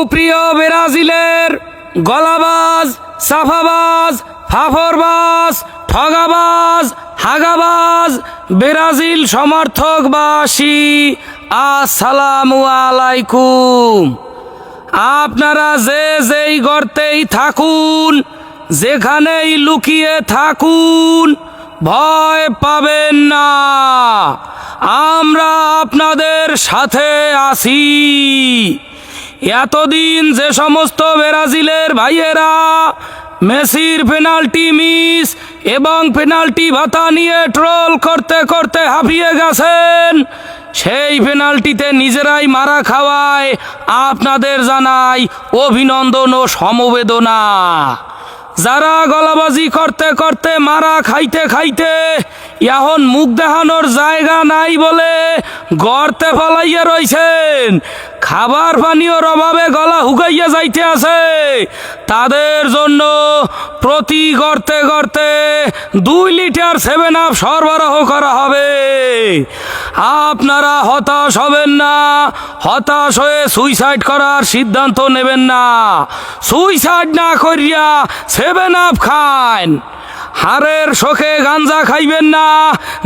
সুপ্রিয় ব্রাজিলের গলাবাজ, সাফাবাজ, ফাফরবাজ, ঠগাবাজ, হাগাবাজ ব্রাজিল সমর্থকবাসী, আসসালামু আলাইকুম। আপনারা যে যেই গর্তেই থাকুন, যেখানেই লুকিয়ে থাকুন, ভয় পাবেন না। আমরা আপনাদের সাথে আছি। এতদিন যে সমস্ত ব্রাজিলের ভাইয়েরা মেসির পেনাল্টি মিস এবং পেনাল্টি ভাতা নিয়ে ট্রোল করতে করতে হাঁপিয়ে গেছেন, সেই পেনাল্টিতে নিজেরাই মারা খাওয়ায় আপনাদের জানাই অভিনন্দন ও সমবেদনা। যারা গলাবাজি করতে করতে মারা খাইতে খাইতে এখন মুখ দেখানোর জায়গা নাই বলে গর্তে ফলাইয়া রইছেন, খাবার পানীয়র অভাবে গলা হুকাইয়া যাইতে আছে, তাদের জন্য প্রতি গর্তে গর্তে 2 লিটার 7 আপ সরবরাহ করা হবে। আপনারা হতাশ হবেন না, হতাশ হয়ে সুইসাইড করার সিদ্ধান্ত নেবেন না। সুইসাইড না করিয়া 7 আপ খান। হারের শোকে গাঞ্জা খাইবেন না,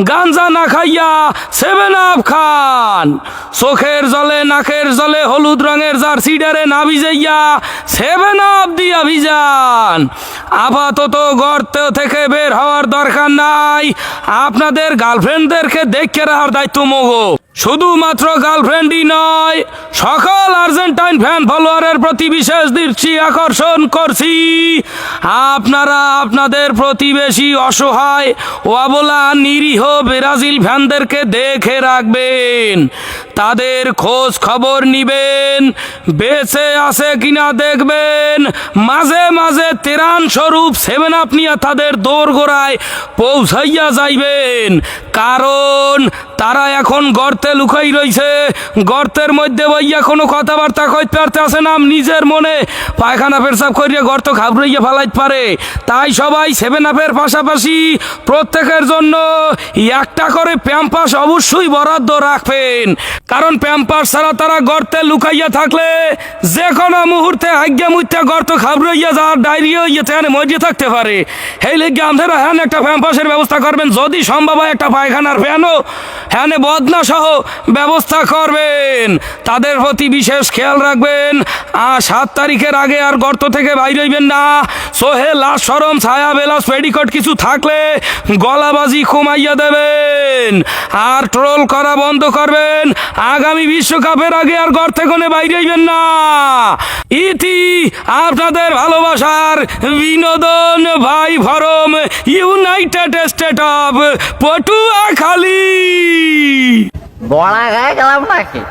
গাঞ্জা না খাইয়া 7 আপ খান। চোখের জলে নাকের জলে হলুদ রঙের জার্সিডারে না ভিজাইয়া 7 আপ দিয়া ভিজান। আপাতত গর্ত থেকে বের হওয়ার দরকার নাই, আপনাদের গার্লফ্রেন্ডদেরকে দেখে রাখার দায়িত্ব মগো। শুধুমাত্র গার্লফ্রেন্ডই নয়, সকল আর্জেন্টাইন ফ্যান ফলোয়ারের প্রতি বিশেষ দৃষ্টি আকর্ষণ করছি। আপনারা আপনাদের প্রতিবেশী অসহায় ও অবলা নিরীহ ব্রাজিল ফ্যানদেরকে দেখে রাখবেন, তাদের খোঁজ খবর নিবেন, বেঁচে আছে কিনা দেখবেন, মাঝে মাঝে তেরান স্বরূপ 7 আপ নিয়ে তাদের দোরগোড়ায় পৌঁছাইয়া যাইবেন। কারণ তারা এখন গর্তে লুকাই রইছে, গর্তের মধ্যে বইয়া কোনো কথাবার্তা কইতে পারতে আসে না, নিজের মনে পায়খানা পেশাব করিয়া গর্ত ঘাবড়াইয়া ফেলাইতে পারে। তাই সবাই 7 আপের পাশাপাশি প্রত্যেকের জন্য একটা করে প্যাম্পাস অবশ্যই বরাদ্দ রাখবেন। কারণ প্যাম্পাস ছাড়া তারা গর্তে লুকাইয়া থাকলে যে কোনো মুহূর্তে হাগ্যা মুইতে গর্ত ঘাবড়াইয়া যাওয়ার ডায়রিয়া ইয়েতে মরিয়ে থাকতে পারে। এই লেগে আপনারা হ্যাঁ একটা প্যাম্পাসের ব্যবস্থা করবেন, যদি সম্ভব হয় একটা পায়খানার ফ্যানও হ্যাঁ বদনা সহ ব্যবস্থা করবেন। তাদের প্রতি বিশেষ খেয়াল রাখবেন। 7 তারিখের আগে আর গর্ত থেকে বাইরে হইবেন না। সোহে লাশ সরম ছায়া বেলাস পেডিকট কিছু থাকলে গলাবাজি কমাইয়া দেবেন আর ট্রোল করা বন্ধ করবেন। আগামী বিশ্বকাপের আগে আর গর্তে কোণে বাইরে হইবেন না। ইতি আপনাদের ভালোবাসার বিনোদন ভাই form, United state of Patuakhali. বড়া গায়ে গেলাম নাকি?